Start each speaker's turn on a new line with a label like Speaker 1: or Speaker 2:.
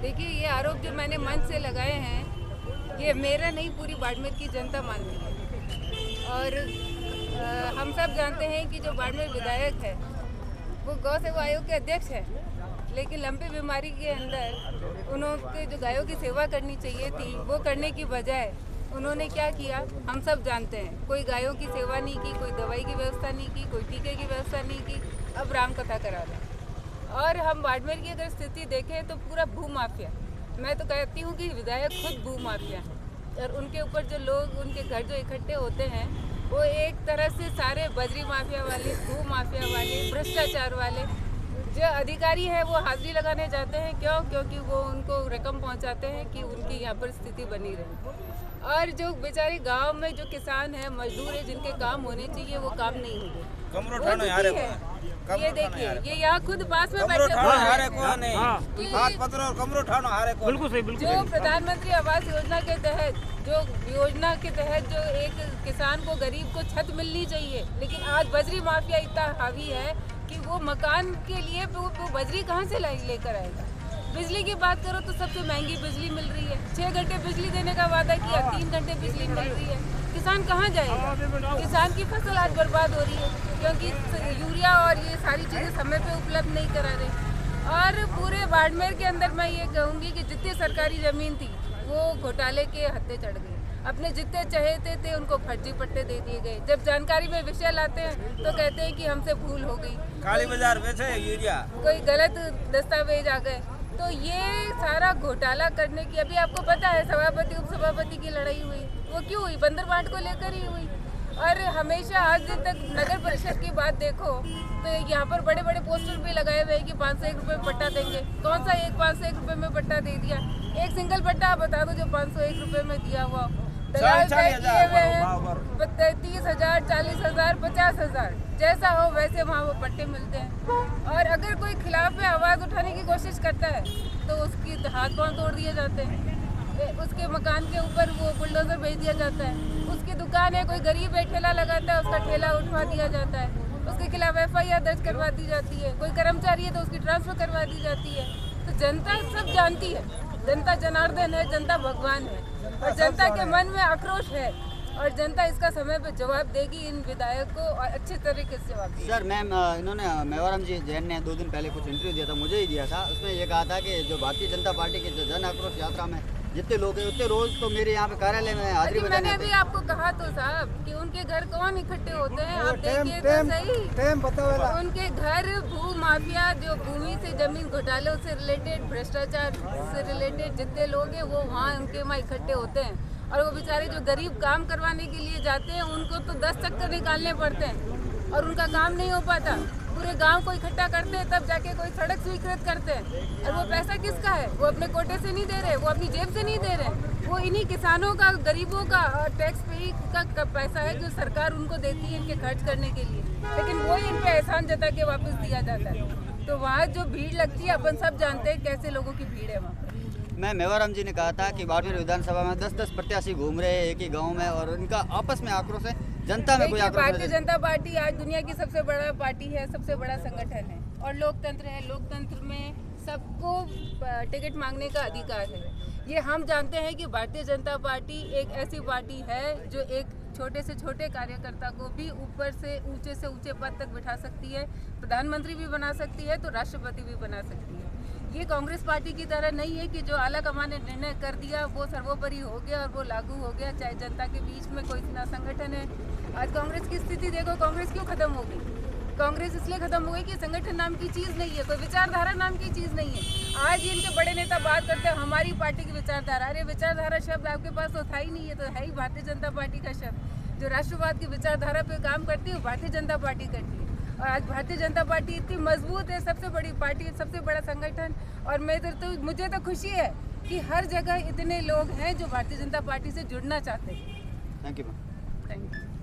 Speaker 1: देखिए, ये आरोप जो मैंने मंच से लगाए हैं, ये मेरा नहीं, पूरी बाड़मेर की जनता मानती है। और हम सब जानते हैं कि जो बाड़मेर विधायक है वो गौ सेवा आयोग के अध्यक्ष है, लेकिन लंबी बीमारी के अंदर उन्होंने जो गायों की सेवा करनी चाहिए थी वो करने की बजाय उन्होंने क्या किया हम सब जानते हैं। कोई गायों की सेवा नहीं की, कोई दवाई की व्यवस्था नहीं की, कोई टीके की व्यवस्था नहीं की, अब राम कथा करा रहे। और हम बाड़मेर की अगर स्थिति देखें तो पूरा भू माफिया, मैं तो कहती हूँ कि विधायक खुद भू माफिया है। और उनके ऊपर जो लोग उनके घर जो इकट्ठे होते हैं वो एक तरह से सारे बजरी माफिया वाले, भू माफिया वाले, भ्रष्टाचार वाले जो अधिकारी हैं वो हाजिरी लगाने जाते हैं। क्यों? क्योंकि वो उनको रकम पहुंचाते हैं कि उनकी यहाँ पर स्थिति बनी रहे। और जो बेचारे गांव में जो किसान हैं, मजदूर हैं, जिनके काम होने चाहिए वो काम नहीं हो रहे। ये देखिए, ये यहाँ खुद पास में बैठे जो प्रधानमंत्री आवास योजना के तहत जो एक किसान को, गरीब को छत मिलनी चाहिए, लेकिन आज बजरी माफिया इतना हावी है कि वो मकान के लिए वो बजरी कहाँ से लेकर आएगा। बिजली की बात करो तो सबसे महंगी बिजली मिल रही है। 6 घंटे बिजली देने का वादा किया, 3 घंटे बिजली मिल रही है। किसान कहाँ जाएगा? किसान की फसल आज बर्बाद हो रही है क्योंकि यूरिया और ये सारी चीज़ें समय पे उपलब्ध नहीं करा रहे। और पूरे बाड़मेर के अंदर मैं ये कहूँगी कि जितनी सरकारी ज़मीन थी वो घोटाले के हत्थे चढ़ गई। अपने जितने चहेते थे उनको फर्जी पट्टे दे दिए गए। जब जानकारी में विषय लाते हैं तो कहते हैं कि हमसे भूल हो गई,
Speaker 2: काली बाजार बेचे यूरिया,
Speaker 1: कोई गलत दस्तावेज आ गए। तो ये सारा घोटाला करने की, अभी आपको पता है सभापति उपसभापति की लड़ाई हुई, वो क्यों हुई? बंदर बांट को लेकर ही हुई। और हमेशा आज दिन तक नगर परिषद की बात देखो तो यहाँ पर बड़े बड़े पोस्टर भी लगाए हुए हैं कि 501 रुपये में पट्टा देंगे। कौन सा एक 501 रुपये में पट्टा दे दिया? एक सिंगल पट्टा आप बता दो जो 501 रुपये में दिया हुआ। दलाल तय किए हुए हैं 30,000, 40,000, 50,000, जैसा हो वैसे वहाँ वो पट्टे मिलते हैं। और अगर कोई खिलाफ में आवाज़ उठाने की कोशिश करता है तो उसकी हाथ पांव तोड़ दिए जाते हैं, उसके मकान के ऊपर वो बुलडोजर भेज दिया जाता है। उसकी दुकान है, कोई गरीब है ठेला लगाता है, उसका ठेला उठवा दिया जाता है, उसके खिलाफ FIR दर्ज करवा दी जाती है। कोई कर्मचारी है तो उसकी ट्रांसफर करवा दी जाती है। तो जनता सब जानती है, जनता जनार्दन है, जनता भगवान है और जनता के मन में आक्रोश है और जनता इसका समय पे जवाब देगी इन विधायक को और अच्छे तरीके से जवाब देगी।
Speaker 3: सर मैम, इन्होंने मेवाराम जी जैन ने 2 दिन पहले कुछ इंटरव्यू दिया था, मुझे ही दिया था। उसमें ये कहा था कि जो भारतीय जनता पार्टी की जो जन आक्रोश यात्रा में जितने लोग हैं उतने रोज तो मेरे यहाँ पे कार्यालय में हाजिरी
Speaker 1: मैंने अभी आपको कहा तो साहब कि उनके घर कौन इकट्ठे होते हैं, आप देखिए तो सही। उनके घर भू माफिया, जो भूमि से जमीन घोटालों से रिलेटेड, भ्रष्टाचार से रिलेटेड जितने लोग हैं वो वहाँ इकट्ठे होते हैं। और वो बेचारे जो गरीब काम करवाने के लिए जाते हैं उनको तो 10 चक्कर निकालने पड़ते हैं और उनका काम नहीं हो पाता। पूरे गांव को इकट्ठा करते हैं तब जाके कोई सड़क स्वीकृत करते हैं। और वो पैसा किसका है? वो अपने कोटे से नहीं दे रहे, वो अपनी जेब से नहीं दे रहे, वो इन्हीं किसानों का, गरीबों का टैक्स पे का पैसा है जो सरकार उनको देती है इनके खर्च करने के लिए। लेकिन वो इन पे एहसान जता के वापस दिया जाता है। तो वहाँ जो भीड़ लगती है अपन सब जानते हैं कैसे लोगों की भीड़ है वहाँ पर।
Speaker 3: मैं मेवाराम जी ने कहा था कि बाड़मेर विधानसभा में 10-10 प्रत्याशी घूम रहे हैं एक ही गांव में और इनका आपस में आक्रोश है, जनता में कोई आक्रोश नहीं।
Speaker 1: भारतीय जनता पार्टी आज दुनिया की सबसे बड़ा पार्टी है, सबसे बड़ा संगठन है और लोकतंत्र है। लोकतंत्र में सबको टिकट मांगने का अधिकार है। ये हम जानते हैं कि भारतीय जनता पार्टी एक ऐसी पार्टी है जो एक छोटे से छोटे कार्यकर्ता को भी ऊपर से ऊंचे पद तक बिठा सकती है, प्रधानमंत्री भी बना सकती है तो राष्ट्रपति भी बना सकती है। ये कांग्रेस पार्टी की तरह नहीं है कि जो आला कमान ने निर्णय कर दिया वो सर्वोपरि हो गया और वो लागू हो गया, चाहे जनता के बीच में कोई ना संगठन है। आज कांग्रेस की स्थिति देखो, कांग्रेस क्यों खत्म हो गई? कांग्रेस इसलिए खत्म हो गई कि संगठन नाम की चीज़ नहीं है, कोई विचारधारा नाम की चीज़ नहीं है। आज इनके बड़े नेता बात करते हैं हमारी पार्टी की विचारधारा। अरे विचारधारा शब्द आपके पास तो था ही नहीं है, तो है ही भारतीय जनता पार्टी का शब्द। जो राष्ट्रवाद की विचारधारा पे काम करती है वो भारतीय जनता पार्टी करती है। और आज भारतीय जनता पार्टी इतनी मजबूत है, सबसे बड़ी पार्टी, सबसे बड़ा संगठन। और मुझे तो खुशी है कि हर जगह इतने लोग हैं जो भारतीय जनता पार्टी से जुड़ना चाहते हैं।
Speaker 3: Thank you ma'am.
Speaker 1: Thank you.